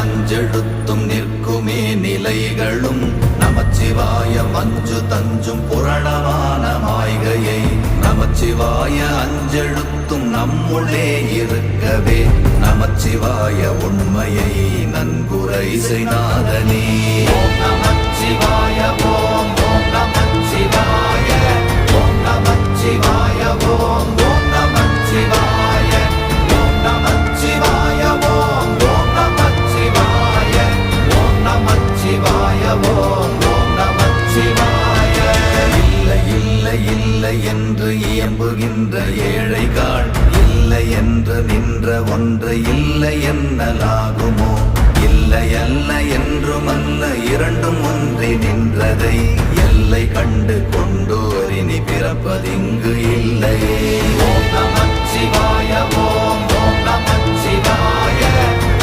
அஞ்செழுத்தும் நிற்குமே நிலைகளும் நமச்சிவாய மஞ்சு தஞ்சும் புரணமான மாய்கையை நமச்சிவாய அஞ்செழுத்தும் நம்முள்ளே இருக்கவே நமச்சிவாய உண்மையை நன்குரை செய்நாதனே. ஓம் நமச்சிவாய ஓம் ஓம் நமச்சிவாய ஓம் நமச்சிவாய ஓம் ஓம் நமச்சிவாய ஓம் நமச்சிவாய ஓம் ஓம் நமச்சிவாய ஓம் நமச்சிவாய ஓம் ஓம் நமச்சிவாய. இல்லை இல்லை இல்லை என்று இயம்புகின்ற ஏழைகாள் இல்லை என்று நின்ற ஒன்று இல்லை என்னலாகுமோ? இல்லை அல்ல என்றும் அல்ல இரண்டும் ஒன்றி நின்றதை எல்லை கண்டு கொண்டோர் இனி பிறப்பதிங்கு இல்லையே. ஓம் நமச்சிவாய